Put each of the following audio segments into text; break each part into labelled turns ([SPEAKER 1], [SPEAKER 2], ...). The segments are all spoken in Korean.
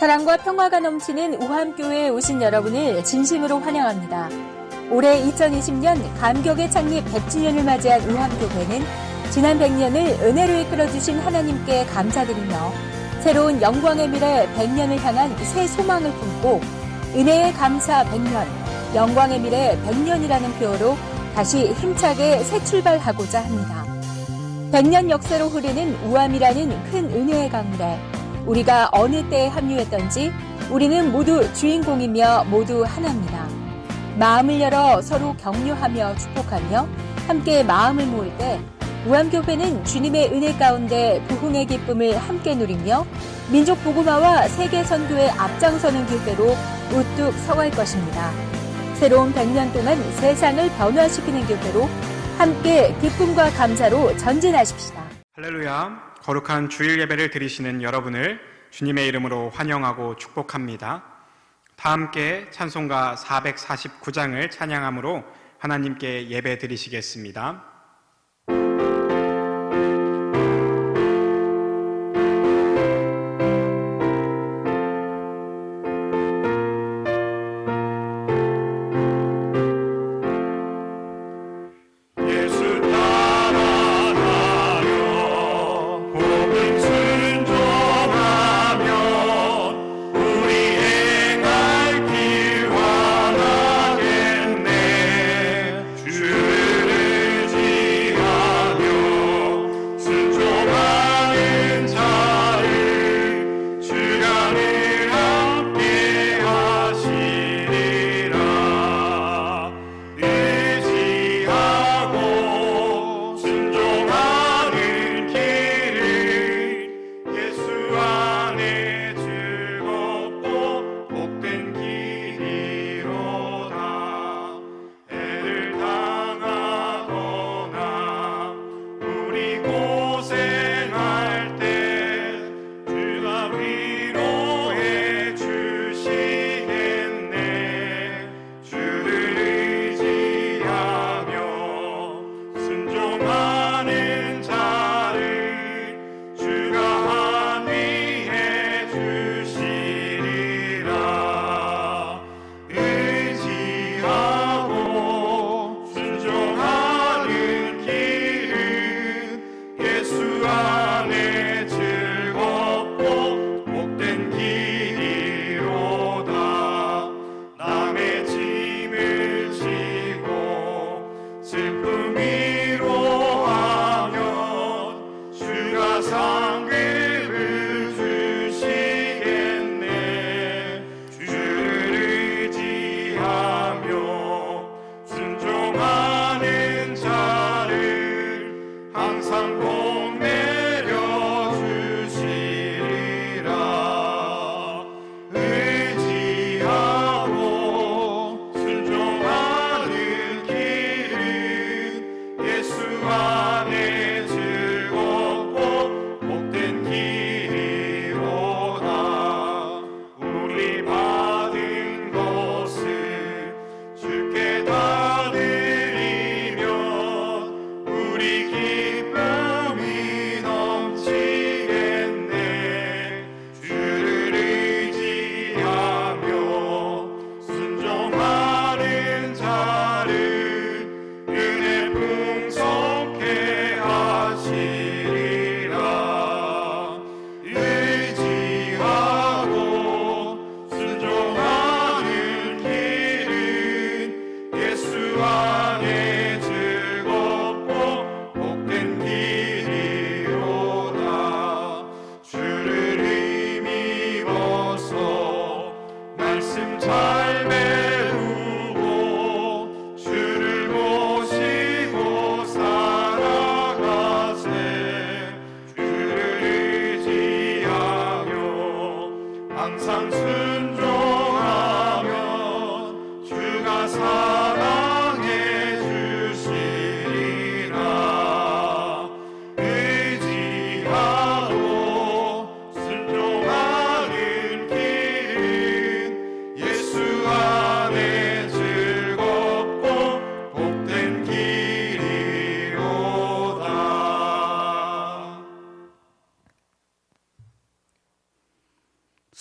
[SPEAKER 1] 사랑과 평화가 넘치는 우함교회에 오신 여러분을 진심으로 환영합니다. 올해 2020년 감격의 창립 100주년을 맞이한 우함교회는 지난 100년을 은혜로 이끌어주신 하나님께 감사드리며 새로운 영광의 미래 100년을 향한 새 소망을 품고 은혜의 감사 100년, 영광의 미래 100년이라는 표어로 다시 힘차게 새 출발하고자 합니다. 100년 역사로 흐르는 우함이라는 큰 은혜의 강물에 우리가 어느 때에 합류했던지 우리는 모두 주인공이며 모두 하나입니다. 마음을 열어 서로 격려하며 축복하며 함께 마음을 모을 때 우함교회는 주님의 은혜 가운데 부흥의 기쁨을 함께 누리며 민족 복음화와 세계 선교에 앞장서는 교회로 우뚝 서갈 것입니다. 새로운 100년 동안 세상을 변화시키는 교회로 함께 기쁨과 감사로 전진하십시다.
[SPEAKER 2] 할렐루야. 거룩한 주일 예배를 드리시는 여러분을 주님의 이름으로 환영하고 축복합니다. 다 함께 찬송가 449장을 찬양함으로 하나님께 예배 드리시겠습니다.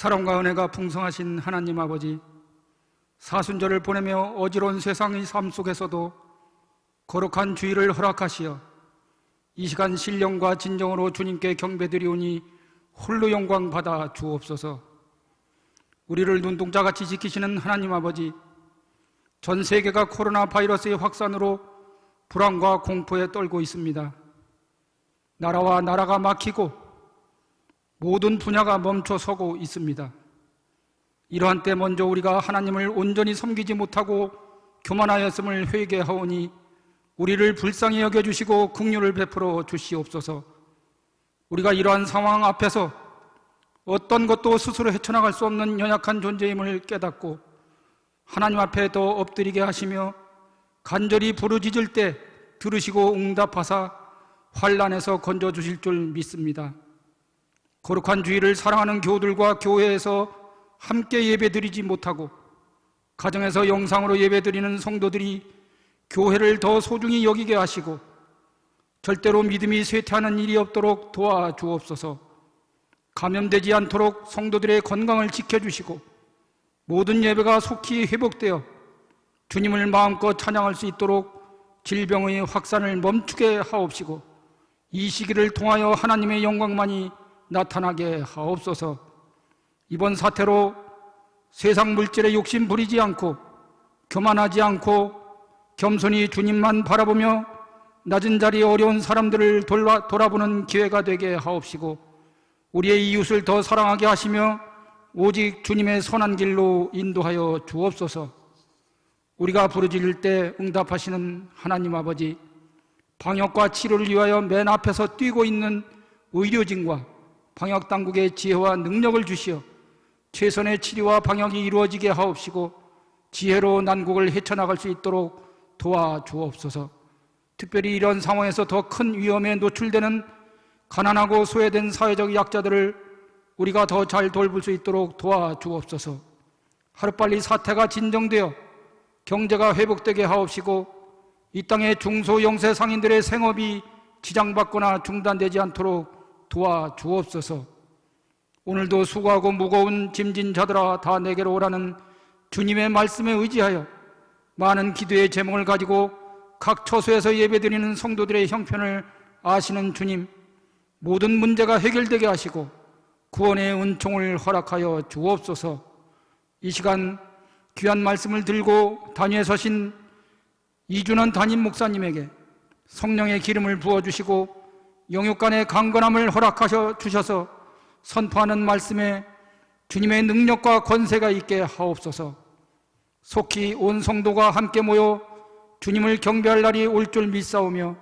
[SPEAKER 3] 사랑과 은혜가 풍성하신 하나님 아버지, 사순절을 보내며 어지러운 세상의 삶 속에서도 거룩한 주일을 허락하시어 이 시간 신령과 진정으로 주님께 경배드리오니 홀로 영광 받아 주옵소서. 우리를 눈동자같이 지키시는 하나님 아버지, 전 세계가 코로나 바이러스의 확산으로 불안과 공포에 떨고 있습니다. 나라와 나라가 막히고 모든 분야가 멈춰서고 있습니다. 이러한 때 먼저 우리가 하나님을 온전히 섬기지 못하고 교만하였음을 회개하오니 우리를 불쌍히 여겨주시고 긍휼을 베풀어 주시옵소서. 우리가 이러한 상황 앞에서 어떤 것도 스스로 헤쳐나갈 수 없는 연약한 존재임을 깨닫고 하나님 앞에 더 엎드리게 하시며 간절히 부르짖을 때 들으시고 응답하사 환난에서 건져주실 줄 믿습니다. 거룩한 주일을 사랑하는 교우들과 교회에서 함께 예배드리지 못하고 가정에서 영상으로 예배드리는 성도들이 교회를 더 소중히 여기게 하시고 절대로 믿음이 쇠퇴하는 일이 없도록 도와주옵소서. 감염되지 않도록 성도들의 건강을 지켜주시고 모든 예배가 속히 회복되어 주님을 마음껏 찬양할 수 있도록 질병의 확산을 멈추게 하옵시고 이 시기를 통하여 하나님의 영광만이 나타나게 하옵소서. 이번 사태로 세상 물질에 욕심 부리지 않고 교만하지 않고 겸손히 주님만 바라보며 낮은 자리에 어려운 사람들을 돌아보는 기회가 되게 하옵시고 우리의 이웃을 더 사랑하게 하시며 오직 주님의 선한 길로 인도하여 주옵소서. 우리가 부르짖을 때 응답하시는 하나님 아버지, 방역과 치료를 위하여 맨 앞에서 뛰고 있는 의료진과 방역당국의 지혜와 능력을 주시어 최선의 치료와 방역이 이루어지게 하옵시고 지혜로 난국을 헤쳐나갈 수 있도록 도와주옵소서. 특별히 이런 상황에서 더 큰 위험에 노출되는 가난하고 소외된 사회적 약자들을 우리가 더 잘 돌볼 수 있도록 도와주옵소서. 하루빨리 사태가 진정되어 경제가 회복되게 하옵시고 이 땅의 중소영세 상인들의 생업이 지장받거나 중단되지 않도록 도와주옵소서. 오늘도 수고하고 무거운 짐진 자들아 다 내게로 오라는 주님의 말씀에 의지하여 많은 기도의 제목을 가지고 각 처소에서 예배드리는 성도들의 형편을 아시는 주님, 모든 문제가 해결되게 하시고 구원의 은총을 허락하여 주옵소서. 이 시간 귀한 말씀을 들고 단위에 서신 이준원 담임 목사님에게 성령의 기름을 부어주시고 영육간의 강건함을 허락하셔 주셔서 선포하는 말씀에 주님의 능력과 권세가 있게 하옵소서. 속히 온 성도가 함께 모여 주님을 경배할 날이 올 줄 믿사오며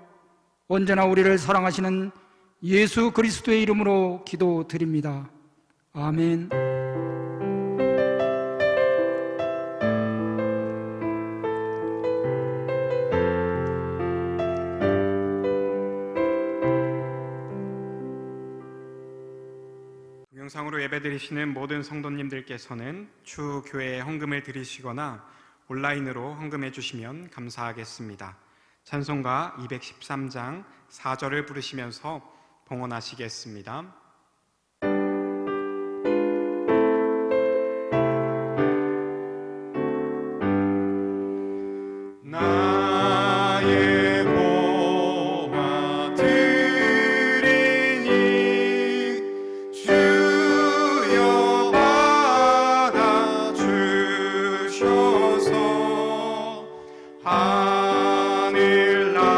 [SPEAKER 3] 언제나 우리를 사랑하시는 예수 그리스도의 이름으로 기도드립니다. 아멘.
[SPEAKER 2] 동영상으로 예배드리시는 모든 성도님들께서는 추 교회에 헌금을 드리시거나 온라인으로 헌금해 주시면 감사하겠습니다. 찬송가 213장 4절을 부르시면서 봉헌하시겠습니다.
[SPEAKER 4] 나의 보화 드리니 주여 받아 주셔서 하늘나라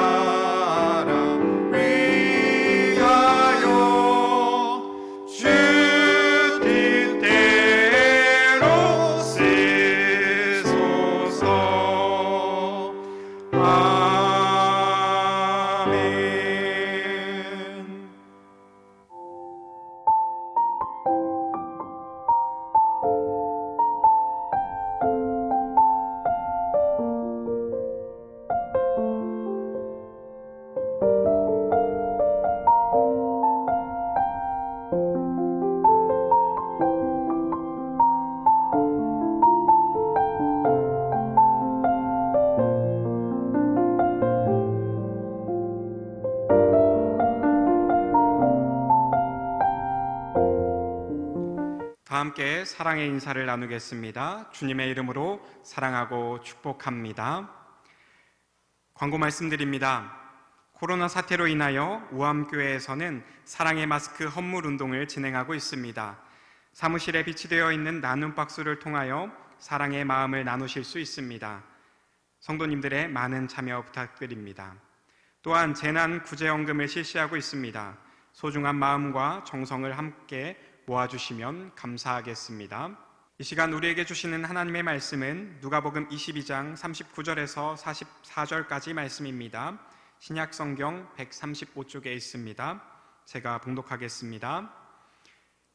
[SPEAKER 4] 위하여
[SPEAKER 2] 함께 사랑의 인사를 나누겠습니다. 주님의 이름으로 사랑하고 축복합니다. 광고 말씀드립니다. 코로나 사태로 인하여 우암교회에서는 사랑의 마스크 헌물 운동을 진행하고 있습니다. 사무실에 비치되어 있는 나눔 박스를 통하여 사랑의 마음을 나누실 수 있습니다. 성도님들의 많은 참여 부탁드립니다. 또한 재난구제연금을 실시하고 있습니다. 소중한 마음과 정성을 함께 모아주시면 감사하겠습니다. 이 시간 우리에게 주시는 하나님의 말씀은 누가복음 22장 39절에서 44절까지 말씀입니다. 신약성경 135쪽에 있습니다. 제가 봉독하겠습니다.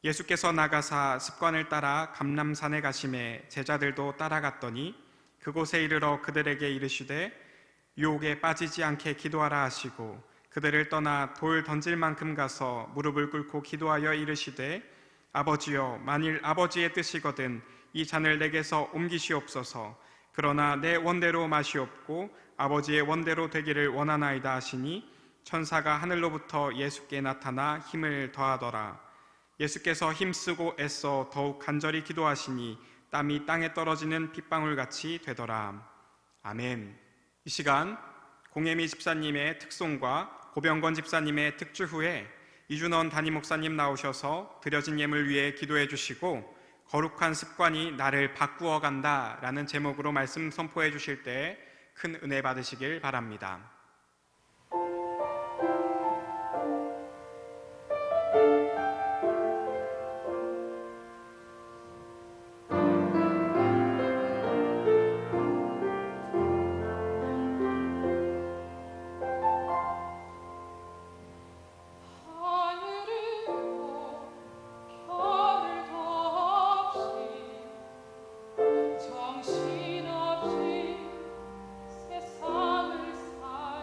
[SPEAKER 2] 예수께서 나가사 습관을 따라 감람산에 가심에 제자들도 따라갔더니 그곳에 이르러 그들에게 이르시되 유혹에 빠지지 않게 기도하라 하시고 그들을 떠나 돌 던질 만큼 가서 무릎을 꿇고 기도하여 이르시되 아버지여, 만일 아버지의 뜻이거든 이 잔을 내게서 옮기시옵소서. 그러나 내 원대로 마시옵고 아버지의 원대로 되기를 원하나이다 하시니 천사가 하늘로부터 예수께 나타나 힘을 더하더라. 예수께서 힘쓰고 애써 더욱 간절히 기도하시니 땀이 땅에 떨어지는 빗방울같이 되더라. 아멘. 이 시간 공예미 집사님의 특송과 고병건 집사님의 특주 후에 이준원 담임 목사님 나오셔서 드려진 예물 위에 기도해 주시고 거룩한 습관이 나를 바꾸어 간다 라는 제목으로 말씀 선포해 주실 때 큰 은혜 받으시길 바랍니다.
[SPEAKER 5] 정신없이 세상을 살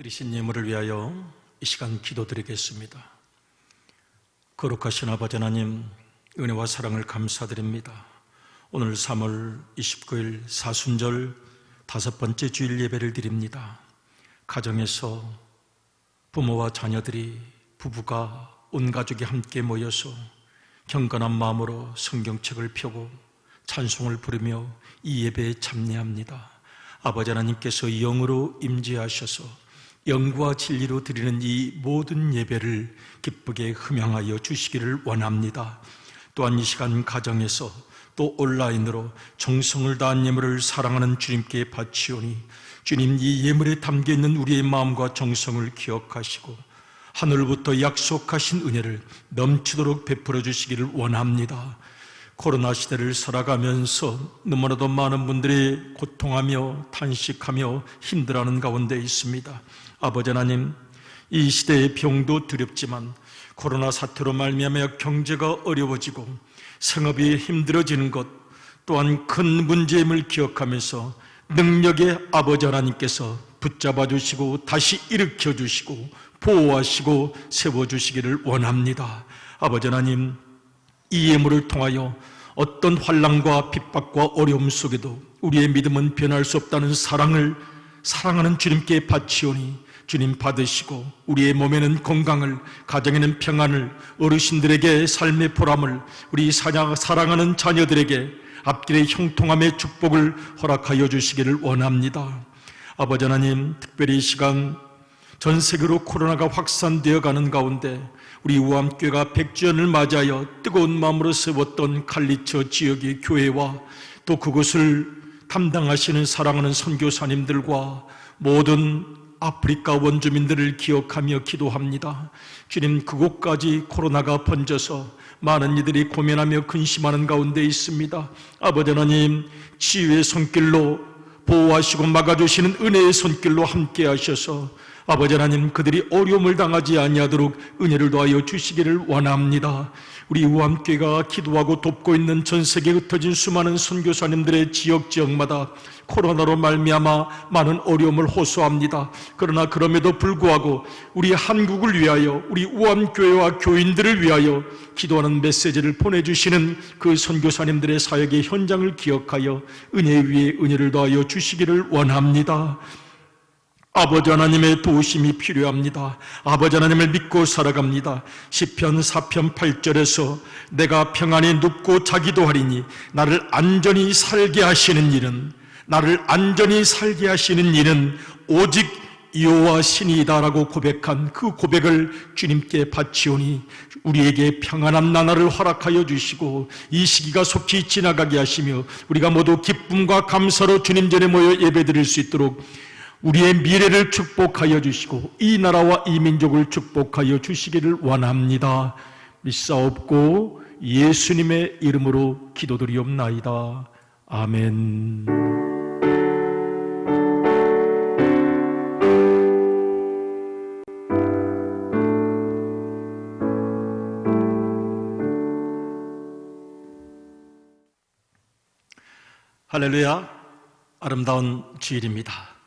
[SPEAKER 5] 드리신 예물을 위하여 이 시간 기도드리겠습니다. 거룩하신 아버지 하나님, 은혜와 사랑을 감사드립니다. 오늘 3월 29일 사순절 5번째 주일 예배를 드립니다. 가정에서 부모와 자녀들이, 부부가, 온 가족이 함께 모여서 경건한 마음으로 성경책을 펴고 찬송을 부르며 이 예배에 참여합니다. 아버지 하나님께서 영으로 임재하셔서 영과 진리로 드리는 이 모든 예배를 기쁘게 흠양하여 주시기를 원합니다. 또한 이 시간 가정에서 또 온라인으로 정성을 다한 예물을 사랑하는 주님께 바치오니 주님, 이 예물에 담겨있는 우리의 마음과 정성을 기억하시고 하늘부터 약속하신 은혜를 넘치도록 베풀어 주시기를 원합니다. 코로나 시대를 살아가면서 너무나도 많은 분들이 고통하며 탄식하며 힘들어하는 가운데 있습니다. 아버지 하나님, 이 시대의 병도 두렵지만 코로나 사태로 말미암아 경제가 어려워지고 생업이 힘들어지는 것 또한 큰 문제임을 기억하면서 능력의 아버지 하나님께서 붙잡아 주시고 다시 일으켜 주시고 보호하시고 세워주시기를 원합니다. 아버지 하나님, 이 예물을 통하여 어떤 환난과 핍박과 어려움 속에도 우리의 믿음은 변할 수 없다는 사랑을 사랑하는 주님께 바치오니 주님 받으시고 우리의 몸에는 건강을, 가정에는 평안을, 어르신들에게 삶의 보람을, 우리 사랑하는 자녀들에게 앞길의 형통함의 축복을 허락하여 주시기를 원합니다. 아버지 하나님, 특별히 이 시간 전 세계로 코로나가 확산되어 가는 가운데 우리 우암교회가 100주년을 맞이하여 뜨거운 마음으로 세웠던 칼리처 지역의 교회와 또 그곳을 담당하시는 사랑하는 선교사님들과 모든 아프리카 원주민들을 기억하며 기도합니다. 주님, 그곳까지 코로나가 번져서 많은 이들이 고민하며 근심하는 가운데 있습니다. 아버지 하나님, 치유의 손길로 보호하시고 막아주시는 은혜의 손길로 함께 하셔서 아버지 하나님, 그들이 어려움을 당하지 아니하도록 은혜를 더하여 주시기를 원합니다. 우리 우암교회가 기도하고 돕고 있는 전 세계에 흩어진 수많은 선교사님들의 지역마다 코로나로 말미암아 많은 어려움을 호소합니다. 그러나 그럼에도 불구하고 우리 한국을 위하여, 우리 우암교회와 교인들을 위하여 기도하는 메시지를 보내주시는 그 선교사님들의 사역의 현장을 기억하여 은혜 위에 은혜를 더하여 주시기를 원합니다. 아버지 하나님의 도우심이 필요합니다. 아버지 하나님을 믿고 살아갑니다. 시편 4편 8절에서 내가 평안히 눕고 자기도 하리니 나를 안전히 살게 하시는 일은 오직 여호와 신이다라고 고백한 그 고백을 주님께 바치오니 우리에게 평안한 나날을 허락하여 주시고 이 시기가 속히 지나가게 하시며 우리가 모두 기쁨과 감사로 주님 전에 모여 예배드릴 수 있도록 우리의 미래를 축복하여 주시고 이 나라와 이 민족을 축복하여 주시기를 원합니다. 믿사옵고 예수님의 이름으로 기도드리옵나이다. 아멘. 할렐루야, 아름다운 주일입니다.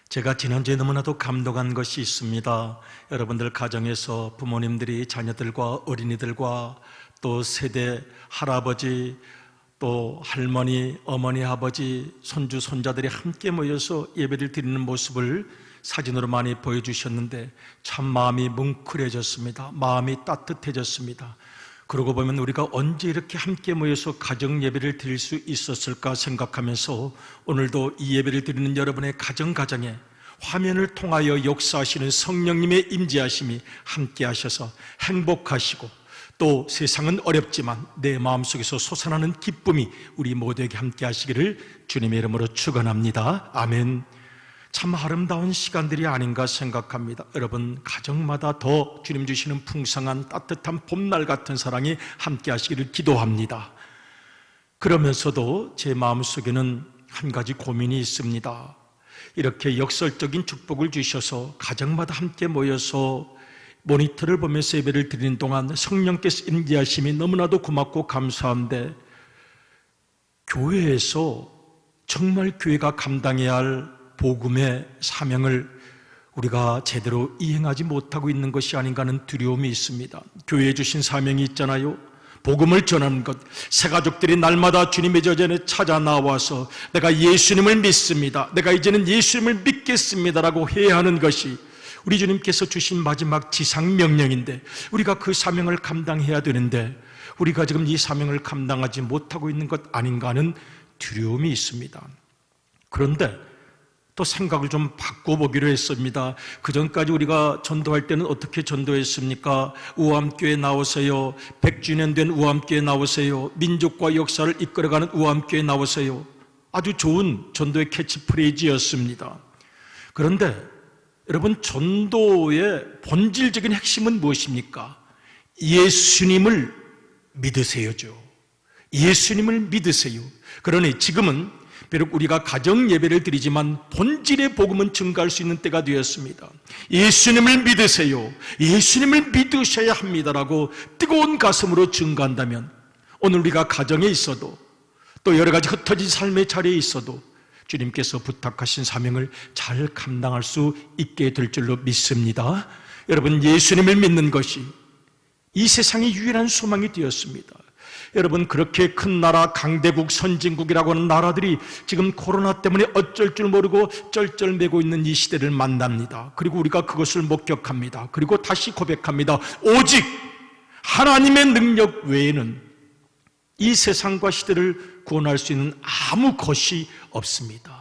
[SPEAKER 5] 제가 지난주에 너무나도 감동한 것이 있습니다. 여러분들 가정에서 부모님들이 자녀들과 어린이들과 또 세대 할아버지 또 할머니, 어머니, 아버지, 손주, 손자들이 함께 모여서 예배를 드리는 모습을 사진으로 많이 보여주셨는데 참 마음이 뭉클해졌습니다. 마음이 따뜻해졌습니다. 그러고 보면 우리가 언제 이렇게 함께 모여서 가정 예배를 드릴 수 있었을까 생각하면서 오늘도 이 예배를 드리는 여러분의 가정에 화면을 통하여 역사하시는 성령님의 임재하심이 함께 하셔서 행복하시고 또 세상은 어렵지만 내 마음속에서 솟아나는 기쁨이 우리 모두에게 함께 하시기를 주님의 이름으로 축원합니다. 아멘. 참 아름다운 시간들이 아닌가 생각합니다. 여러분 가정마다 더 주님 주시는 풍성한 따뜻한 봄날 같은 사랑이 함께 하시기를 기도합니다. 그러면서도 제 마음속에는 한 가지 고민이 있습니다. 이렇게 역설적인 축복을 주셔서 가정마다 함께 모여서 모니터를 보면서 예배를 드리는 동안 성령께서 임재하심이 너무나도 고맙고 감사한데 교회에서 정말 교회가 감당해야 할 복음의 사명을 우리가 제대로 이행하지 못하고 있는 것이 아닌가 하는 두려움이 있습니다. 교회에 주신 사명이 있잖아요. 복음을 전하는 것. 새 가족들이 날마다 주님의 저전에 찾아 나와서 내가 예수님을 믿습니다, 내가 이제는 예수님을 믿겠습니다라고 해야 하는 것이 우리 주님께서 주신 마지막 지상명령인데, 우리가 그 사명을 감당해야 되는데 우리가 지금 이 사명을 감당하지 못하고 있는 것 아닌가 하는 두려움이 있습니다. 그런데 또 생각을 좀 바꿔보기로 했습니다. 그전까지 우리가 전도할 때는 어떻게 전도했습니까? 우암교회 나오세요, 100주년 된 우암교회 나오세요, 민족과 역사를 이끌어가는 우암교회 나오세요. 아주 좋은 전도의 캐치프레이즈였습니다. 그런데 여러분, 전도의 본질적인 핵심은 무엇입니까? 예수님을 믿으세요죠. 예수님을 믿으세요. 그러니 지금은 비록 우리가 가정 예배를 드리지만 본질의 복음은 증가할 수 있는 때가 되었습니다. 예수님을 믿으세요, 예수님을 믿으셔야 합니다라고 뜨거운 가슴으로 증거한다면, 오늘 우리가 가정에 있어도 또 여러 가지 흩어진 삶의 자리에 있어도 주님께서 부탁하신 사명을 잘 감당할 수 있게 될 줄로 믿습니다. 여러분, 예수님을 믿는 것이 이 세상의 유일한 소망이 되었습니다. 여러분, 그렇게 큰 나라, 강대국, 선진국이라고 하는 나라들이 지금 코로나 때문에 어쩔 줄 모르고 쩔쩔매고 있는 이 시대를 만납니다. 그리고 우리가 그것을 목격합니다. 그리고 다시 고백합니다. 오직 하나님의 능력 외에는 이 세상과 시대를 구원할 수 있는 아무 것이 없습니다.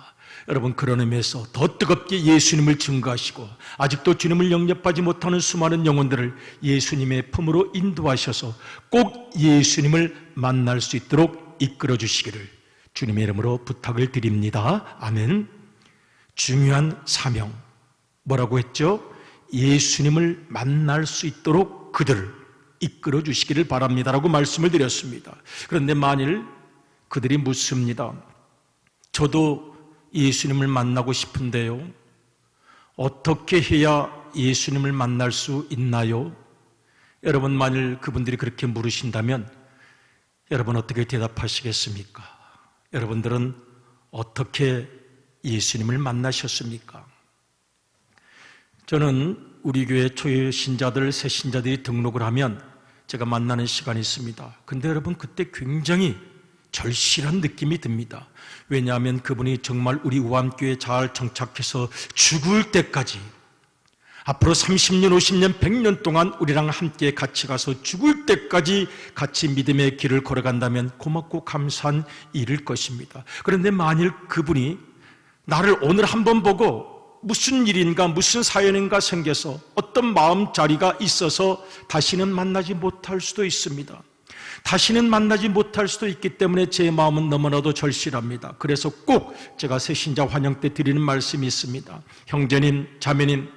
[SPEAKER 5] 여러분, 그런 의미에서 더 뜨겁게 예수님을 증거하시고 아직도 주님을 영접하지 못하는 수많은 영혼들을 예수님의 품으로 인도하셔서 꼭 예수님을 만날 수 있도록 이끌어 주시기를 주님의 이름으로 부탁을 드립니다. 아멘. 중요한 사명, 뭐라고 했죠? 예수님을 만날 수 있도록 그들을 이끌어 주시기를 바랍니다라고 말씀을 드렸습니다. 그런데 만일 그들이 묻습니다. 저도 예수님을 만나고 싶은데요, 어떻게 해야 예수님을 만날 수 있나요? 여러분, 만일 그분들이 그렇게 물으신다면 여러분 어떻게 대답하시겠습니까? 여러분들은 어떻게 예수님을 만나셨습니까? 저는 우리 교회 초신자들, 새신자들이 등록을 하면 제가 만나는 시간이 있습니다. 근데 여러분, 그때 굉장히 절실한 느낌이 듭니다. 왜냐하면 그분이 정말 우리 우암교회에 잘 정착해서 죽을 때까지, 앞으로 30년, 50년, 100년 동안 우리랑 함께 같이 가서 죽을 때까지 같이 믿음의 길을 걸어간다면 고맙고 감사한 일일 것입니다. 그런데 만일 그분이 나를 오늘 한번 보고 무슨 일인가, 무슨 사연인가 생겨서 어떤 마음자리가 있어서 다시는 만나지 못할 수도 있습니다. 다시는 만나지 못할 수도 있기 때문에 제 마음은 너무나도 절실합니다. 그래서 꼭 제가 새신자 환영 때 드리는 말씀이 있습니다. 형제님, 자매님,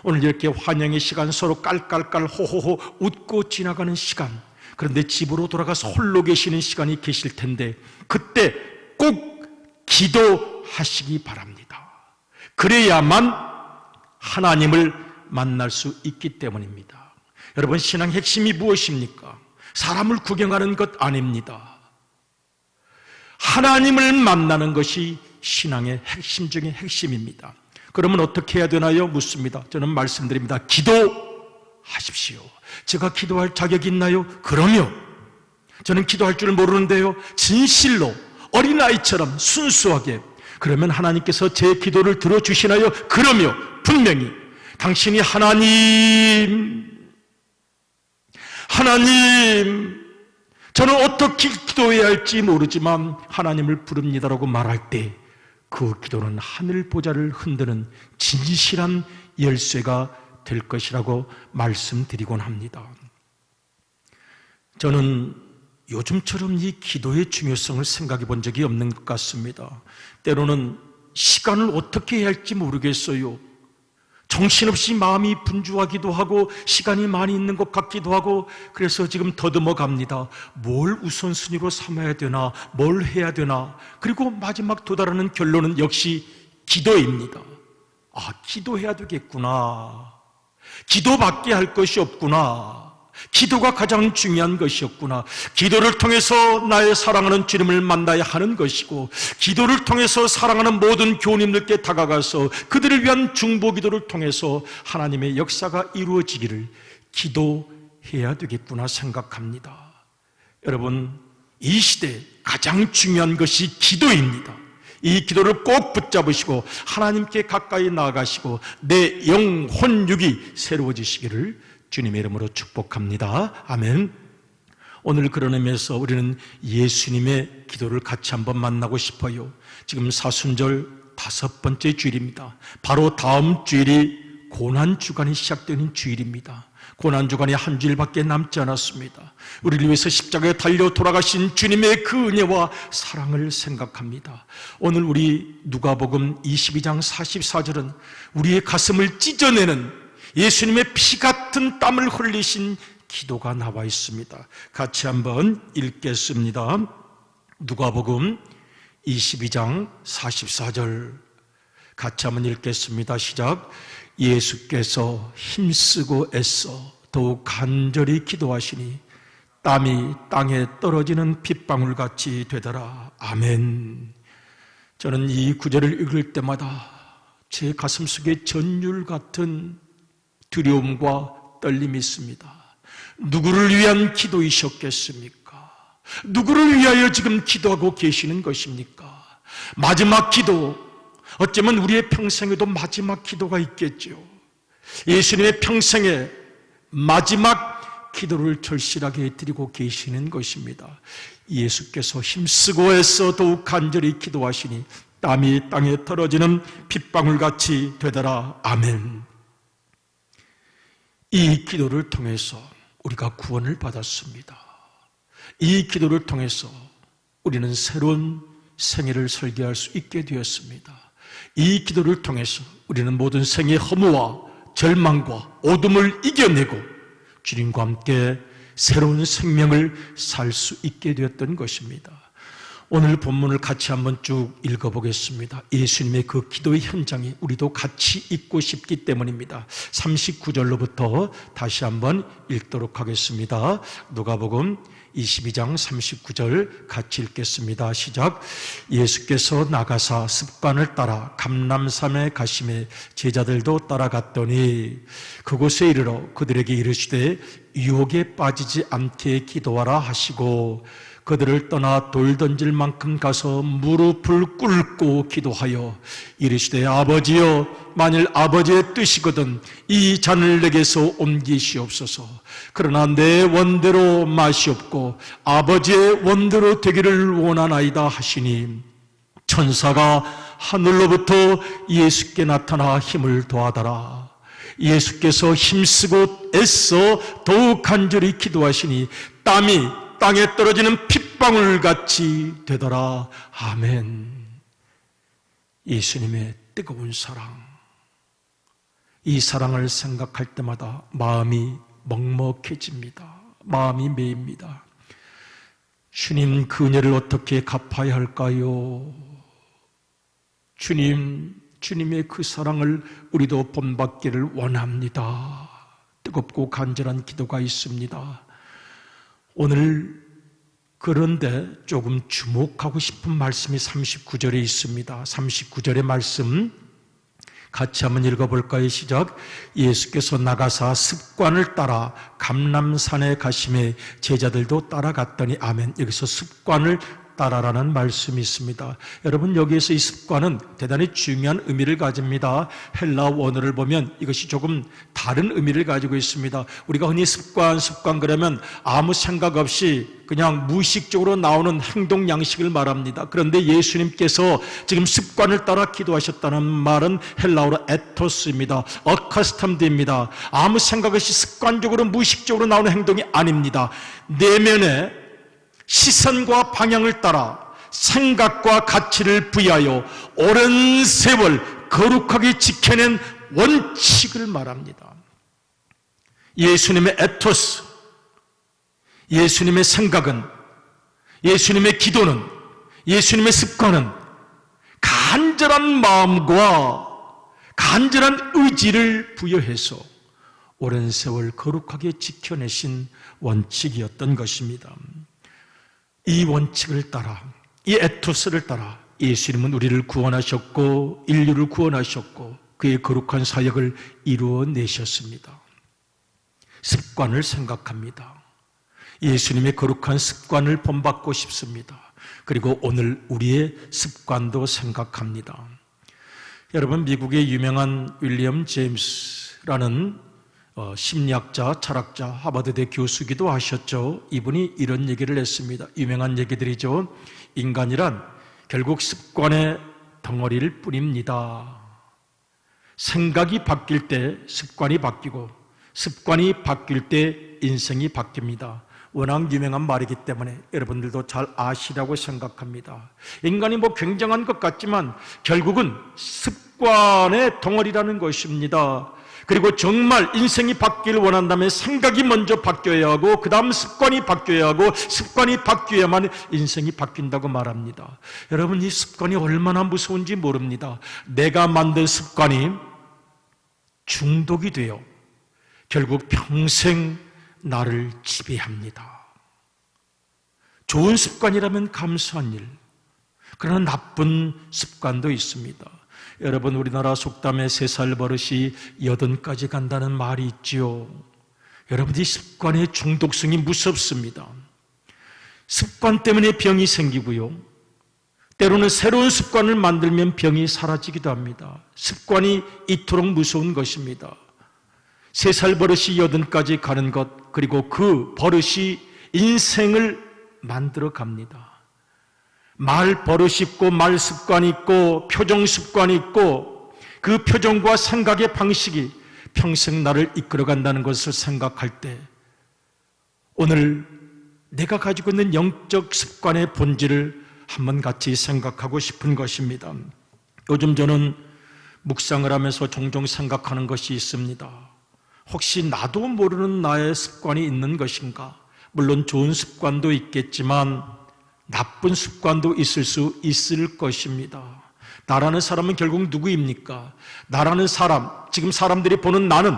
[SPEAKER 5] 오늘 이렇게 환영의 시간, 서로 깔깔깔 호호호 웃고 지나가는 시간, 그런데 집으로 돌아가서 홀로 계시는 시간이 계실 텐데 그때 꼭 기도하시기 바랍니다. 그래야만 하나님을 만날 수 있기 때문입니다. 여러분, 신앙의 핵심이 무엇입니까? 사람을 구경하는 것 아닙니다. 하나님을 만나는 것이 신앙의 핵심 중의 핵심입니다. 그러면 어떻게 해야 되나요? 묻습니다. 저는 말씀드립니다. 기도하십시오. 제가 기도할 자격이 있나요? 그럼요. 저는 기도할 줄 모르는데요. 진실로 어린아이처럼 순수하게, 그러면 하나님께서 제 기도를 들어주시나요? 그럼요. 분명히 당신이 하나님, 저는 어떻게 기도해야 할지 모르지만 하나님을 부릅니다라고 말할 때 그 기도는 하늘 보좌를 흔드는 진실한 열쇠가 될 것이라고 말씀드리곤 합니다. 저는 요즘처럼 이 기도의 중요성을 생각해 본 적이 없는 것 같습니다. 때로는 시간을 어떻게 해야 할지 모르겠어요. 정신없이 마음이 분주하기도 하고 시간이 많이 있는 것 같기도 하고, 그래서 지금 더듬어 갑니다. 뭘 우선순위로 삼아야 되나, 뭘 해야 되나. 그리고 마지막 도달하는 결론은 역시 기도입니다. 아, 기도해야 되겠구나. 기도밖에 할 것이 없구나. 기도가 가장 중요한 것이었구나. 기도를 통해서 나의 사랑하는 주님을 만나야 하는 것이고, 기도를 통해서 사랑하는 모든 교우님들께 다가가서 그들을 위한 중보 기도를 통해서 하나님의 역사가 이루어지기를 기도해야 되겠구나 생각합니다. 여러분, 이 시대에 가장 중요한 것이 기도입니다. 이 기도를 꼭 붙잡으시고 하나님께 가까이 나아가시고 내 영혼 육이 새로워지시기를 주님의 이름으로 축복합니다. 아멘. 오늘 그런 의미에서 우리는 예수님의 기도를 같이 한번 만나고 싶어요. 지금 사순절 5번째 주일입니다. 바로 다음 주일이 고난주간이 시작되는 주일입니다. 고난주간이 한 주일밖에 남지 않았습니다. 우리를 위해서 십자가에 달려 돌아가신 주님의 그 은혜와 사랑을 생각합니다. 오늘 우리 누가복음 22장 44절은 우리의 가슴을 찢어내는 예수님의 피 같은 땀을 흘리신 기도가 나와 있습니다. 같이 한번 읽겠습니다. 누가복음 22장 44절 같이 한번 읽겠습니다. 시작. 예수께서 힘쓰고 애써 더욱 간절히 기도하시니 땀이 땅에 떨어지는 핏방울같이 되더라. 아멘. 저는 이 구절을 읽을 때마다 제 가슴속에 전율 같은 두려움과 떨림이 있습니다. 누구를 위한 기도이셨겠습니까? 누구를 위하여 지금 기도하고 계시는 것입니까? 마지막 기도, 어쩌면 우리의 평생에도 마지막 기도가 있겠죠. 예수님의 평생에 마지막 기도를 절실하게 드리고 계시는 것입니다. 예수께서 힘쓰고 애써 더욱 간절히 기도하시니 땀이 땅에 떨어지는 핏방울같이 되더라. 아멘. 이 기도를 통해서 우리가 구원을 받았습니다. 이 기도를 통해서 우리는 새로운 생애를 설계할 수 있게 되었습니다. 이 기도를 통해서 우리는 모든 생의 허무와 절망과 어둠을 이겨내고 주님과 함께 새로운 생명을 살 수 있게 되었던 것입니다. 오늘 본문을 같이 한번 쭉 읽어보겠습니다. 예수님의 그 기도의 현장이 우리도 같이 읽고 싶기 때문입니다. 39절로부터 다시 한번 읽도록 하겠습니다. 누가복음 22장 39절 같이 읽겠습니다. 시작. 예수께서 나가사 습관을 따라 감람산에 가시매 제자들도 따라갔더니 그곳에 이르러 그들에게 이르시되 유혹에 빠지지 않게 기도하라 하시고 그들을 떠나 돌 던질 만큼 가서 무릎을 꿇고 기도하여 이르시되 아버지여 만일 아버지의 뜻이거든 이 잔을 내게서 옮기시옵소서. 그러나 내 원대로 마시옵고 아버지의 원대로 되기를 원하나이다 하시니 천사가 하늘로부터 예수께 나타나 힘을 더하더라. 예수께서 힘쓰고 애써 더욱 간절히 기도하시니 땀이 땅에 떨어지는 핏방울같이 되더라. 아멘. 예수님의 뜨거운 사랑, 이 사랑을 생각할 때마다 마음이 먹먹해집니다. 마음이 메입니다. 주님, 그 은혜를 어떻게 갚아야 할까요? 주님의 그 사랑을 우리도 본받기를 원합니다. 뜨겁고 간절한 기도가 있습니다. 오늘 그런데 조금 주목하고 싶은 말씀이 39절에 있습니다. 39절의 말씀 같이 한번 읽어볼까요? 시작. 예수께서 나가사 습관을 따라 감람산에 가시매 제자들도 따라갔더니 아멘. 여기서 습관을 따라라는 말씀이 있습니다. 여러분, 여기에서 이 습관은 대단히 중요한 의미를 가집니다. 헬라 원어를 보면 이것이 조금 다른 의미를 가지고 있습니다. 우리가 흔히 습관 그러면 아무 생각 없이 그냥 무의식적으로 나오는 행동 양식을 말합니다. 그런데 예수님께서 지금 습관을 따라 기도하셨다는 말은 헬라어로 에토스입니다. 어커스텀드입니다. 아무 생각 없이 습관적으로 무의식적으로 나오는 행동이 아닙니다. 내면에 시선과 방향을 따라 생각과 가치를 부여하여 오랜 세월 거룩하게 지켜낸 원칙을 말합니다. 예수님의 에토스, 예수님의 생각은, 예수님의 기도는, 예수님의 습관은 간절한 마음과 간절한 의지를 부여해서 오랜 세월 거룩하게 지켜내신 원칙이었던 것입니다. 이 원칙을 따라, 이 에토스를 따라 예수님은 우리를 구원하셨고 인류를 구원하셨고 그의 거룩한 사역을 이루어내셨습니다. 습관을 생각합니다. 예수님의 거룩한 습관을 본받고 싶습니다. 그리고 오늘 우리의 습관도 생각합니다. 여러분, 미국의 유명한 윌리엄 제임스라는 심리학자, 철학자, 하버드대 교수기도 하셨죠. 이분이 이런 얘기를 했습니다. 유명한 얘기들이죠. 인간이란 결국 습관의 덩어리일 뿐입니다. 생각이 바뀔 때 습관이 바뀌고 습관이 바뀔 때 인생이 바뀝니다. 워낙 유명한 말이기 때문에 여러분들도 잘 아시라고 생각합니다. 인간이 굉장한 것 같지만 결국은 습관의 덩어리라는 것입니다. 그리고 정말 인생이 바뀌기를 원한다면 생각이 먼저 바뀌어야 하고 그 다음 습관이 바뀌어야 하고 습관이 바뀌어야만 인생이 바뀐다고 말합니다. 여러분, 이 습관이 얼마나 무서운지 모릅니다. 내가 만든 습관이 중독이 되어 결국 평생 나를 지배합니다. 좋은 습관이라면 감사한 일, 그러나 나쁜 습관도 있습니다. 여러분, 우리나라 속담에 3살 버릇이 80까지 간다는 말이 있지요. 여러분, 이 습관의 중독성이 무섭습니다. 습관 때문에 병이 생기고요, 때로는 새로운 습관을 만들면 병이 사라지기도 합니다. 습관이 이토록 무서운 것입니다. 3살 버릇이 80까지 가는 것, 그리고 그 버릇이 인생을 만들어 갑니다. 말 버릇이 있고 말 습관이 있고 표정 습관이 있고 그 표정과 생각의 방식이 평생 나를 이끌어 간다는 것을 생각할 때 오늘 내가 가지고 있는 영적 습관의 본질을 한번 같이 생각하고 싶은 것입니다. 요즘 저는 묵상을 하면서 종종 생각하는 것이 있습니다. 혹시 나도 모르는 나의 습관이 있는 것인가? 물론 좋은 습관도 있겠지만 나쁜 습관도 있을 수 있을 것입니다. 나라는 사람은 결국 누구입니까? 나라는 사람, 지금 사람들이 보는 나는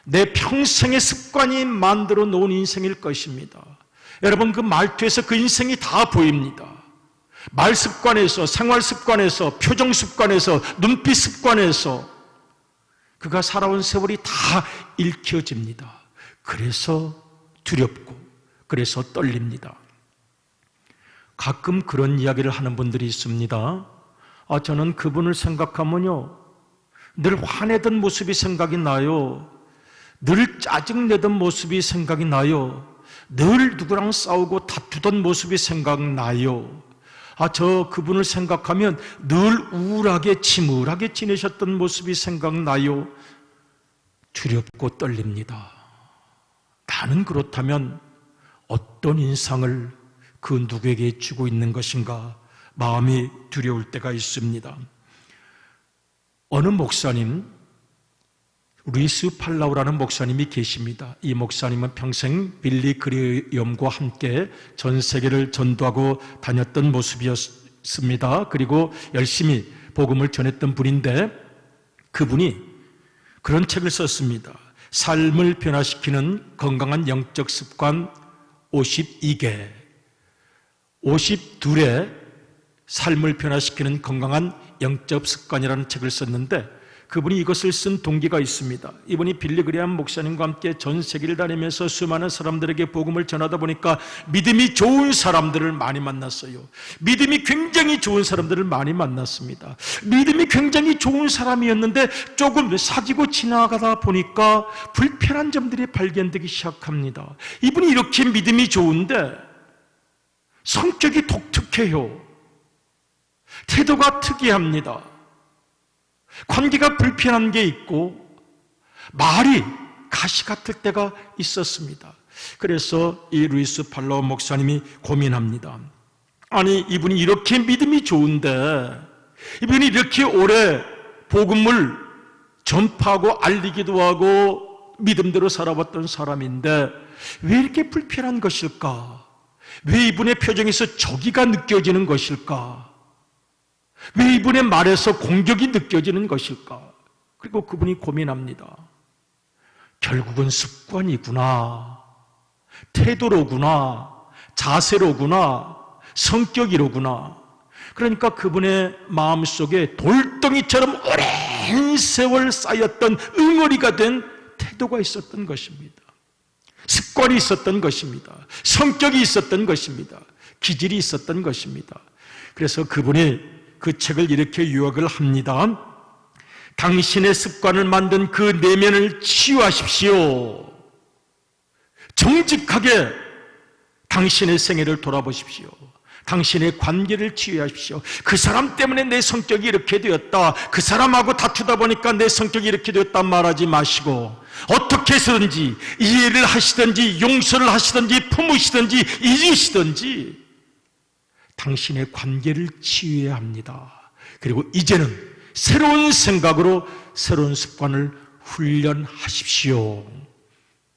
[SPEAKER 5] 내 평생의 습관이 만들어 놓은 인생일 것입니다. 여러분, 그 말투에서 그 인생이 다 보입니다. 말 습관에서, 생활 습관에서, 표정 습관에서, 눈빛 습관에서 그가 살아온 세월이 다 읽혀집니다. 그래서 두렵고 그래서 떨립니다. 가끔 그런 이야기를 하는 분들이 있습니다. 저는 그분을 생각하면요, 늘 화내던 모습이 생각이 나요. 늘 짜증내던 모습이 생각이 나요. 늘 누구랑 싸우고 다투던 모습이 생각나요. 저 그분을 생각하면 늘 우울하게 침울하게 지내셨던 모습이 생각나요. 두렵고 떨립니다. 나는 그렇다면 어떤 인상을 그 누구에게 주고 있는 것인가 마음이 두려울 때가 있습니다. 어느 목사님, 루이스 팔라우라는 목사님이 계십니다. 이 목사님은 평생 빌리 그레이엄과 함께 전 세계를 전도하고 다녔던 모습이었습니다. 그리고 열심히 복음을 전했던 분인데 그분이 그런 책을 썼습니다. 삶을 변화시키는 건강한 영적 습관 52개, 52의 삶을 변화시키는 건강한 영적 습관이라는 책을 썼는데 그분이 이것을 쓴 동기가 있습니다. 이분이 빌리 그레이엄 목사님과 함께 전 세계를 다니면서 수많은 사람들에게 복음을 전하다 보니까 믿음이 좋은 사람들을 많이 만났어요. 믿음이 굉장히 좋은 사람들을 많이 만났습니다. 믿음이 굉장히 좋은 사람이었는데 조금 사귀고 지나가다 보니까 불편한 점들이 발견되기 시작합니다. 이분이 이렇게 믿음이 좋은데 성격이 독특해요. 태도가 특이합니다. 관계가 불편한 게 있고 말이 가시 같을 때가 있었습니다. 그래서 이 루이스 팔라우 목사님이 고민합니다. 아니, 이분이 이렇게 믿음이 좋은데 이분이 이렇게 오래 복음을 전파하고 알리기도 하고 믿음대로 살아왔던 사람인데 왜 이렇게 불편한 것일까? 왜 이분의 표정에서 저기가 느껴지는 것일까? 왜 이분의 말에서 공격이 느껴지는 것일까? 그리고 그분이 고민합니다. 결국은 습관이구나, 태도로구나, 자세로구나, 성격이로구나. 그러니까 그분의 마음속에 돌덩이처럼 오랜 세월 쌓였던 응어리가 된 태도가 있었던 것입니다. 습관이 있었던 것입니다. 성격이 있었던 것입니다. 기질이 있었던 것입니다. 그래서 그분이 그 책을 이렇게 요약을 합니다. 당신의 습관을 만든 그 내면을 치유하십시오. 정직하게 당신의 생애를 돌아보십시오. 당신의 관계를 치유하십시오. 그 사람 때문에 내 성격이 이렇게 되었다, 그 사람하고 다투다 보니까 내 성격이 이렇게 되었다 말하지 마시고, 어떻게 해서든지 이해를 하시든지 용서를 하시든지 품으시든지 잊으시든지 당신의 관계를 치유해야 합니다. 그리고 이제는 새로운 생각으로 새로운 습관을 훈련하십시오.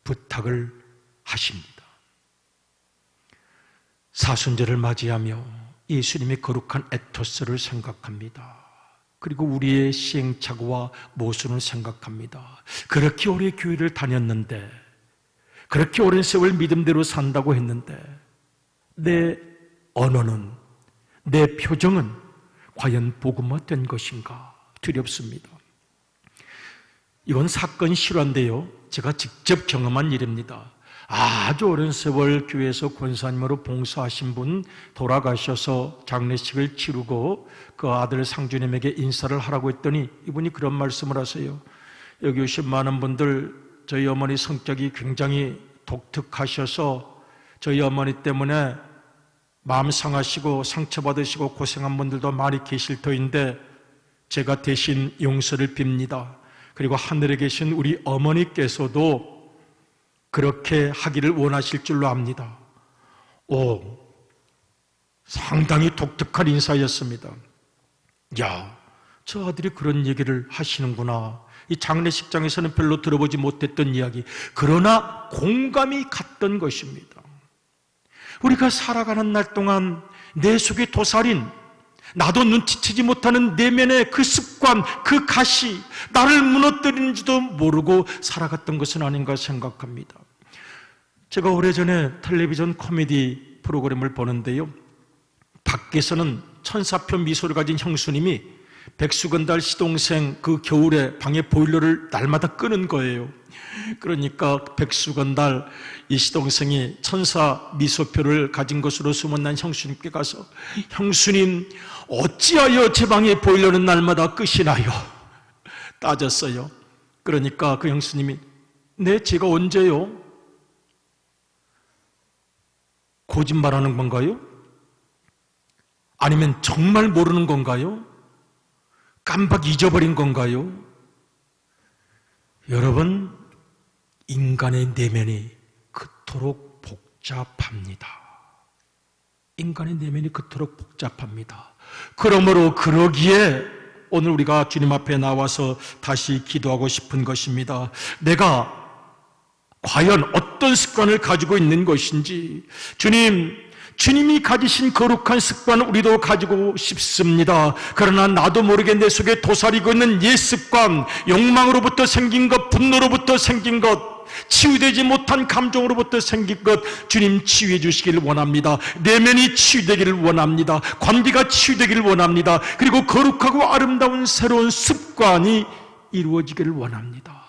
[SPEAKER 5] 부탁을 하십니다. 사순절을 맞이하며 예수님의 거룩한 에토스를 생각합니다. 그리고 우리의 시행착오와 모순을 생각합니다. 그렇게 오래 교회를 다녔는데, 그렇게 오랜 세월 믿음대로 산다고 했는데, 내 언어는, 내 표정은 과연 복음화된 것인가 두렵습니다. 이건 사건 실화인데요, 제가 직접 경험한 일입니다. 아주 오랜 세월 교회에서 권사님으로 봉사하신 분 돌아가셔서 장례식을 치르고 그 아들 상주님에게 인사를 하라고 했더니 이분이 그런 말씀을 하세요. 여기 오신 많은 분들, 저희 어머니 성격이 굉장히 독특하셔서 저희 어머니 때문에 마음 상하시고 상처받으시고 고생한 분들도 많이 계실 터인데 제가 대신 용서를 빕니다. 그리고 하늘에 계신 우리 어머니께서도 그렇게 하기를 원하실 줄로 압니다. 오, 상당히 독특한 인사였습니다. 야, 저 아들이 그런 얘기를 하시는구나. 이 장례식장에서는 별로 들어보지 못했던 이야기. 그러나 공감이 갔던 것입니다. 우리가 살아가는 날 동안 내 속에 도살인, 나도 눈치채지 못하는 내면의 그 습관, 그 가시, 나를 무너뜨리는지도 모르고 살아갔던 것은 아닌가 생각합니다. 제가 오래전에 텔레비전 코미디 프로그램을 보는데요, 밖에서는 천사표 미소를 가진 형수님이 백수건달 시동생 그 겨울에 방에 보일러를 날마다 끄는 거예요. 그러니까 백수건달 이 시동생이 천사 미소표를 가진 것으로 소문난 형수님께 가서, 형수님, 어찌하여 제 방에 보일러는 날마다 끄시나요? 따졌어요. 그러니까 그 형수님이, 네, 제가 언제요? 거짓말하는 건가요? 아니면 정말 모르는 건가요? 깜빡 잊어버린 건가요? 여러분, 인간의 내면이 그토록 복잡합니다. 인간의 내면이 그토록 복잡합니다. 그러므로 그러기에 오늘 우리가 주님 앞에 나와서 다시 기도하고 싶은 것입니다. 내가 과연 어떤 습관을 가지고 있는 것인지, 주님이 가지신 거룩한 습관을 우리도 가지고 싶습니다. 그러나 나도 모르게 내 속에 도사리고 있는 옛 습관, 욕망으로부터 생긴 것, 분노로부터 생긴 것, 치유되지 못한 감정으로부터 생긴 것, 주님 치유해 주시기를 원합니다. 내면이 치유되기를 원합니다. 관계가 치유되기를 원합니다. 그리고 거룩하고 아름다운 새로운 습관이 이루어지기를 원합니다.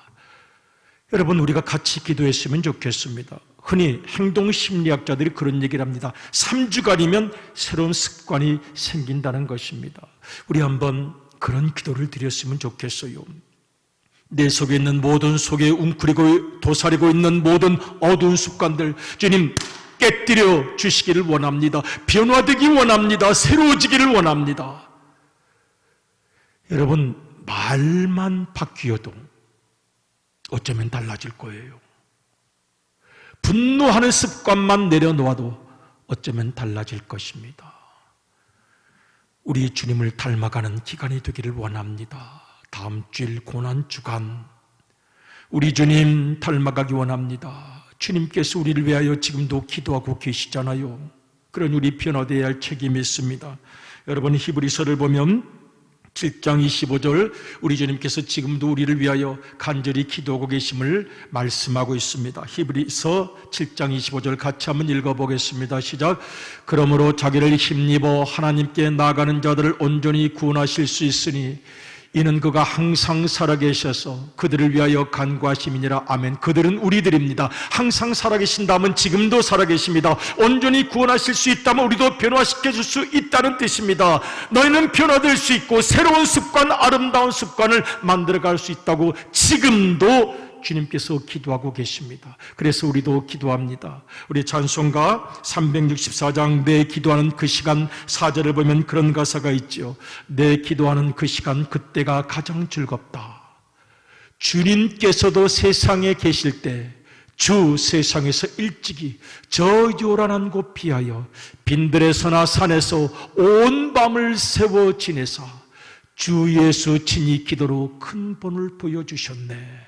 [SPEAKER 5] 여러분, 우리가 같이 기도했으면 좋겠습니다. 흔히 행동심리학자들이 그런 얘기를 합니다. 3주간이면 새로운 습관이 생긴다는 것입니다. 우리 한번 그런 기도를 드렸으면 좋겠어요. 내 속에 있는 모든 속에 웅크리고 도사리고 있는 모든 어두운 습관들, 주님 깨뜨려 주시기를 원합니다. 변화되기 원합니다. 새로워지기를 원합니다. 여러분, 말만 바뀌어도 어쩌면 달라질 거예요. 분노하는 습관만 내려놓아도 어쩌면 달라질 것입니다. 우리 주님을 닮아가는 기간이 되기를 원합니다. 다음 주일 고난주간 우리 주님 닮아가기 원합니다. 주님께서 우리를 위하여 지금도 기도하고 계시잖아요. 그러니 우리 변화되어야 할 책임이 있습니다. 여러분, 히브리서를 보면 7장 25절 우리 주님께서 지금도 우리를 위하여 간절히 기도하고 계심을 말씀하고 있습니다. 히브리서 7장 25절 같이 한번 읽어보겠습니다. 시작. 그러므로 자기를 힘입어 하나님께 나아가는 자들을 온전히 구원하실 수 있으니 이는 그가 항상 살아계셔서 그들을 위하여 간구하심이니라. 아멘. 그들은 우리들입니다. 항상 살아계신다면 지금도 살아계십니다. 온전히 구원하실 수 있다면 우리도 변화시켜줄 수 있다는 뜻입니다. 너희는 변화될 수 있고 새로운 습관, 아름다운 습관을 만들어갈 수 있다고 지금도 주님께서 기도하고 계십니다. 그래서 우리도 기도합니다. 우리 찬송가 364장 내 기도하는 그 시간 4절을 보면 그런 가사가 있죠. 내 기도하는 그 시간 그때가 가장 즐겁다. 주님께서도 세상에 계실 때 주 세상에서 일찍이 저 요란한 곳 피하여 빈들에서나 산에서 온 밤을 세워 지내사 주 예수 친히 기도로 큰 본을 보여주셨네.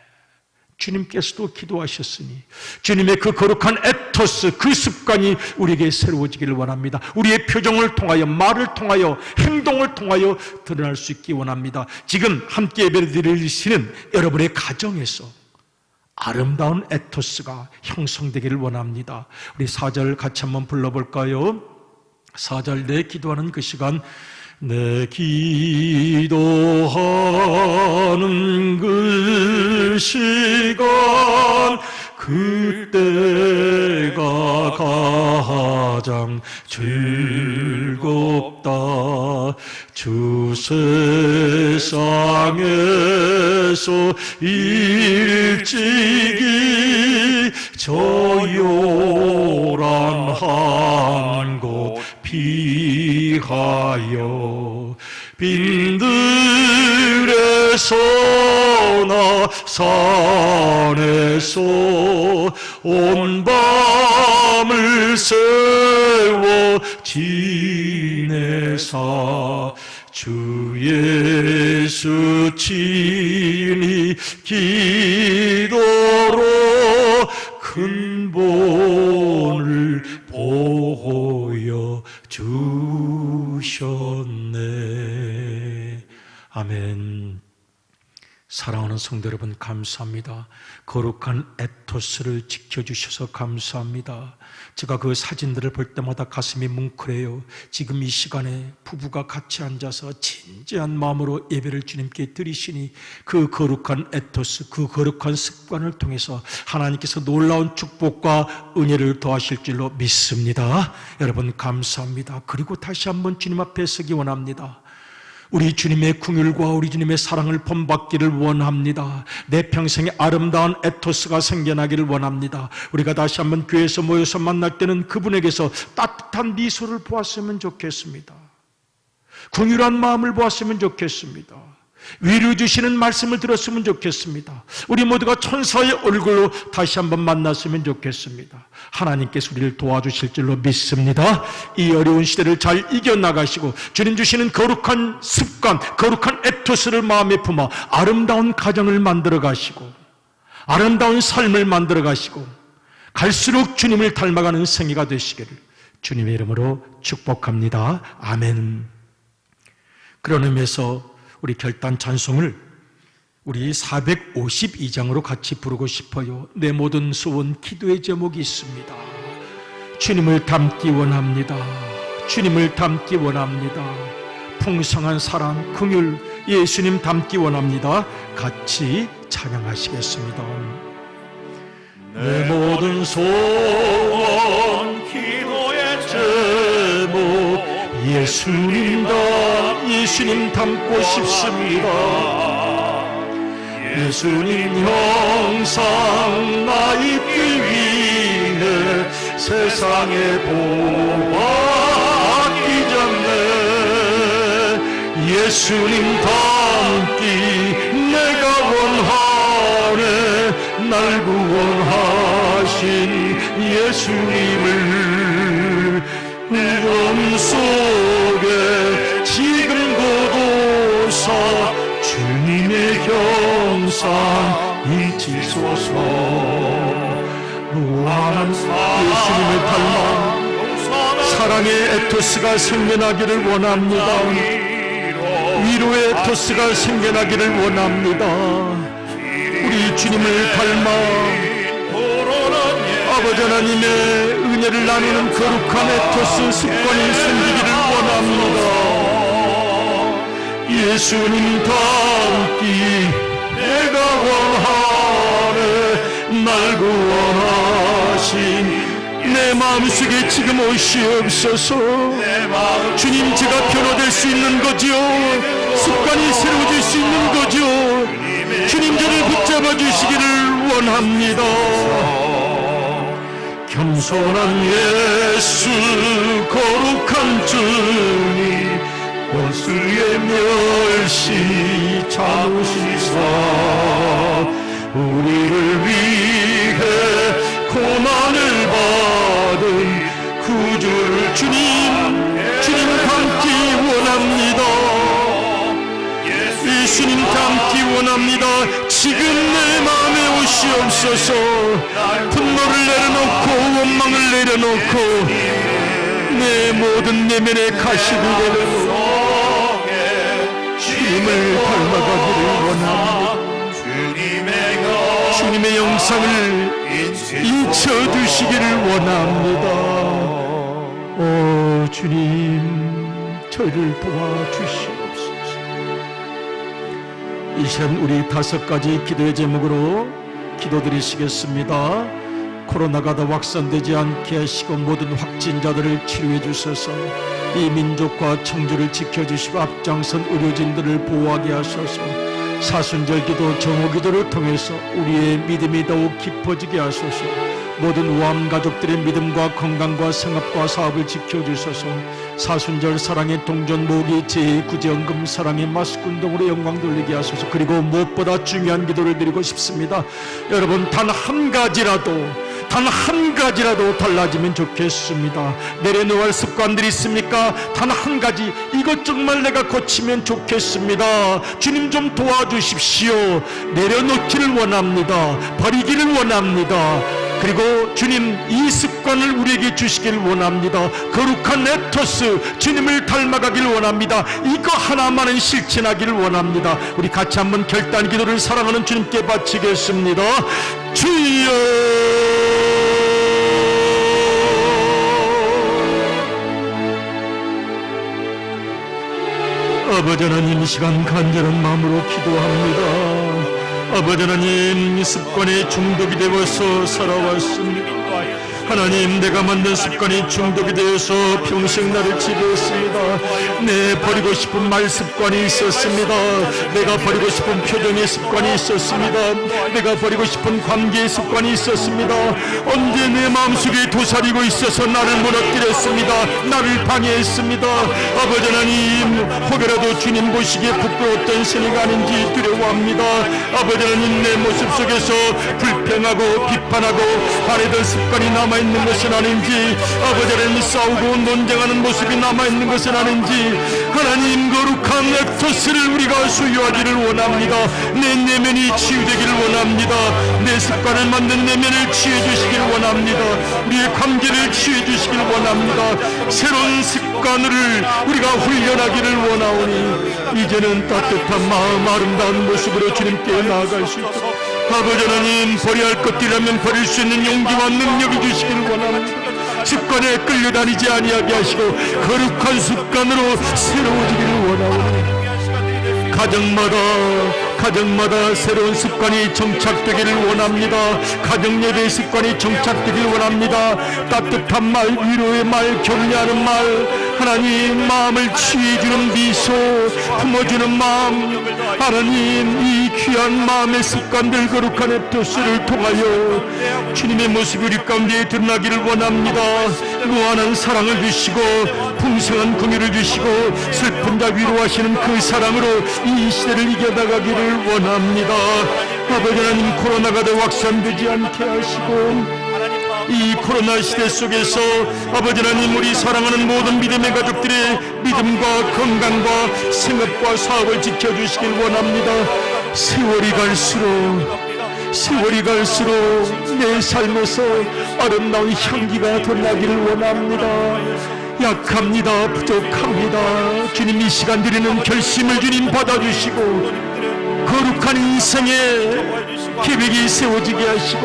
[SPEAKER 5] 주님께서도 기도하셨으니 주님의 그 거룩한 에토스, 그 습관이 우리에게 새로워지기를 원합니다. 우리의 표정을 통하여, 말을 통하여, 행동을 통하여 드러날 수 있기 원합니다. 지금 함께 예배를 드리시는 여러분의 가정에서 아름다운 에토스가 형성되기를 원합니다. 우리 4절 같이 한번 불러볼까요? 4절 내 기도하는 그 시간 내 기도하는 그 시간 그때가 가장 즐겁다. 주 세상에서 일찍이 저 요란한 곳 피하여 빈들에서나 산에서 온 밤을 세워 지내사 주 예수 친히 기도로 큰 본을 보여 주셨네. 아멘. 사랑하는 성도 여러분, 감사합니다. 거룩한 에토스를 지켜주셔서 감사합니다. 제가 그 사진들을 볼 때마다 가슴이 뭉클해요. 지금 이 시간에 부부가 같이 앉아서 진지한 마음으로 예배를 주님께 드리시니 그 거룩한 에토스, 그 거룩한 습관을 통해서 하나님께서 놀라운 축복과 은혜를 더하실 줄로 믿습니다. 여러분 감사합니다. 그리고 다시 한번 주님 앞에 서기 원합니다. 우리 주님의 긍휼과 우리 주님의 사랑을 본받기를 원합니다. 내 평생에 아름다운 에토스가 생겨나기를 원합니다. 우리가 다시 한번 교회에서 모여서 만날 때는 그분에게서 따뜻한 미소를 보았으면 좋겠습니다. 긍휼한 마음을 보았으면 좋겠습니다. 위로 주시는 말씀을 들었으면 좋겠습니다. 우리 모두가 천사의 얼굴로 다시 한번 만났으면 좋겠습니다. 하나님께서 우리를 도와주실 줄로 믿습니다. 이 어려운 시대를 잘 이겨나가시고 주님 주시는 거룩한 습관, 거룩한 에토스를 마음에 품어 아름다운 가정을 만들어 가시고 아름다운 삶을 만들어 가시고 갈수록 주님을 닮아가는 생애가 되시기를 주님의 이름으로 축복합니다. 아멘. 그런 의미에서 우리 결단 찬송을 우리 452장으로 같이 부르고 싶어요. 내 모든 소원 기도의 제목이 있습니다. 주님을 닮기 원합니다. 주님을 닮기 원합니다. 풍성한 사랑, 긍휼, 예수님 닮기 원합니다. 같이 찬양하시겠습니다. 내 모든 소원 기도의 제목 예수님 닮고 싶습니다. 예수님 형상 나 입기 위해 세상에 보았기 전에 예수님 닮기 내가 원하네. 날 구원하신 예수님을 내 속에 지금 고도사 주님의 형상 잊히소서. 무한한 예수님을 닮아 사랑의 에토스가 생겨나기를 원합니다. 위로 위로의 토스가 생겨나기를 원합니다. 우리 주님을 닮아 아버지 하나님의 은혜를 나누는 거룩한 에토스 습관이 생기기를 원합니다. 예수님 닮기 내가 원하네. 날 구원하신 내 마음속에 지금 오시옵소서. 주님, 제가 변화될 수 있는 거지요. 습관이 새로워질 수 있는 거지요. 주님, 저를 붙잡아 주시기를 원합니다. 겸손한 예수, 거룩한 주님, 원수의 멸시 참으시사 우리를 위해 고난을 받은 구주를 주님 닮기 원합니다. 예수님 닮기 원합니다. 지금 내 마음에 오시옵소서. 분노를 내려놓고 원망을 내려놓고 내 모든 내면의 가시를 내려놓고 주님을 닮아가기를 원합니다. 주님의 영상을 인쳐두시기를 원합니다. 오 주님, 저를 도와주시옵소서. 이 시간 우리 5가지 기도의 제목으로 기도드리시겠습니다. 코로나가 더 확산되지 않게 하시고 모든 확진자들을 치료해 주셔서 이 민족과 청주를 지켜주시고 앞장선 의료진들을 보호하게 하소서. 사순절 기도, 정오 기도를 통해서 우리의 믿음이 더욱 깊어지게 하소서. 모든 우암 가족들의 믿음과 건강과 생업과 사업을 지켜주소서. 사순절 사랑의 동전 모으기, 제2구제연금 사랑의 마스꾼동으로 영광 돌리게 하소서. 그리고 무엇보다 중요한 기도를 드리고 싶습니다. 여러분, 단 한 가지라도 달라지면 좋겠습니다. 내려놓아야 할 습관들이 있습니까? 단 한 가지, 이것 정말 내가 고치면 좋겠습니다. 주님 좀 도와주십시오. 내려놓기를 원합니다. 버리기를 원합니다. 그리고 주님, 이 습관을 우리에게 주시길 원합니다. 거룩한 에토스, 주님을 닮아가길 원합니다. 이거 하나만은 실천하기를 원합니다. 우리 같이 한번 결단 기도를 사랑하는 주님께 바치겠습니다. 주여, 아버지 하나님, 이 시간 간절한 마음으로 기도합니다. 아버지 하나님, 습관에 중독이 되어서 살아왔습니다. 하나님, 내가 만든 습관이 중독이 되어서 평생 나를 지배했습니다. 내 버리고 싶은 말 습관이 있었습니다. 내가 버리고 싶은 표정의 습관이 있었습니다. 내가 버리고 싶은 관계의 습관이 있었습니다. 언제 내 마음속에 도사리고 있어서 나를 무너뜨렸습니다. 나를 방해했습니다. 아버지 하나님, 혹여라도 주님 보시기에 부끄러웠던 생애가 아닌지 두려워합니다. 아버지 하나님, 내 모습 속에서 불평하고 비판하고 바래던 습관이 남아있는 것은 아닌지, 아버지 하나님, 싸우고 논쟁하는 모습이 남아있는 것은 아닌지, 하나님 거룩한 에토스를 우리가 소유하기를 원합니다. 내 내면이 치유되기를 원합니다. 내 습관을 만든 내면을 치유해주시기를 원합니다. 우리의 관계를 치유해주시기를 원합니다. 새로운 습관을 우리가 훈련하기를 원하오니 이제는 따뜻한 마음, 아름다운 모습으로 주님께 나아갈 수 있도록 아버지 하나님, 버려야 할 것들이라면 버릴 수 있는 용기와 능력을 주시기를 원합니다. 습관에 끌려다니지 아니하게 하시고 거룩한 습관으로 새로워지기를 원하오니 가정마다 새로운 습관이 정착되기를 원합니다. 가정예배 습관이 정착되기를 원합니다. 따뜻한 말, 위로의 말, 격려하는 말, 하나님 마음을 치유해주는 미소, 품어주는 마음, 하나님 이 귀한 마음의 습관들, 거룩한 에토스를 통하여 주님의 모습이 우리 가운데 드러나기를 원합니다. 무한한 사랑을 주시고 풍성한 긍휼을 주시고 슬픈 자 위로하시는 그 사랑으로 이 시대를 이겨나가기를 원합니다. 아버지 하나님, 코로나가 더 확산되지 않게 하시고 이 코로나 시대 속에서 아버지 하나님, 우리 사랑하는 모든 믿음의 가족들의 믿음과 건강과 생업과 사업을 지켜주시길 원합니다. 세월이 갈수록 내 삶에서 아름다운 향기가 더 나기를 원합니다. 약합니다. 부족합니다. 주님, 이 시간 드리는 결심을 주님 받아주시고 거룩한 인생의 계획이 세워지게 하시고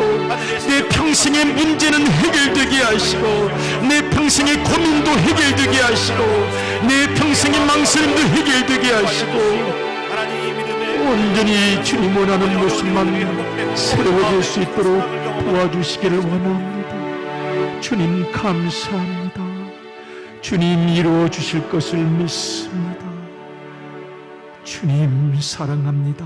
[SPEAKER 5] 내 평생의 문제는 해결되게 하시고 내 평생의 고민도 해결되게 하시고 내 평생의 망설임도 해결되게 하시고 온전히 주님 원하는 모습만 새로워질 수 있도록 도와주시기를 원합니다. 주님 감사합니다. 주님 이루어 주실 것을 믿습니다. 주님 사랑합니다.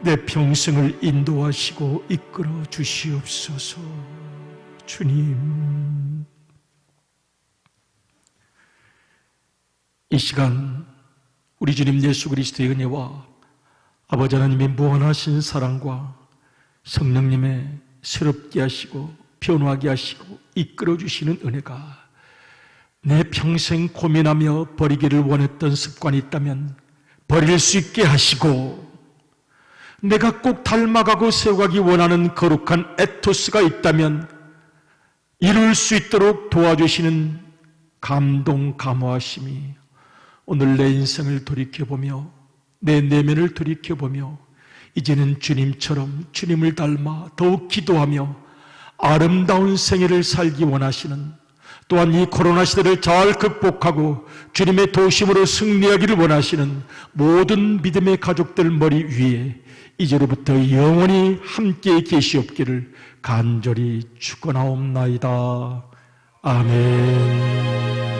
[SPEAKER 5] 내 평생을 인도하시고 이끌어 주시옵소서. 주님, 이 시간 우리 주님 예수 그리스도의 은혜와 아버지 하나님의 무한하신 사랑과 성령님의 새롭게 하시고 변화하게 하시고 이끌어 주시는 은혜가 내 평생 고민하며 버리기를 원했던 습관이 있다면 버릴 수 있게 하시고 내가 꼭 닮아가고 세워가기 원하는 거룩한 에토스가 있다면 이룰 수 있도록 도와주시는 감동, 감화하심이 오늘 내 인생을 돌이켜보며 내 내면을 돌이켜보며 이제는 주님처럼 주님을 닮아 더욱 기도하며 아름다운 생애를 살기 원하시는, 또한 이 코로나 시대를 잘 극복하고 주님의 도심으로 승리하기를 원하시는 모든 믿음의 가족들 머리 위에 이제로부터 영원히 함께 계시옵기를 간절히 축원하옵나이다. 아멘.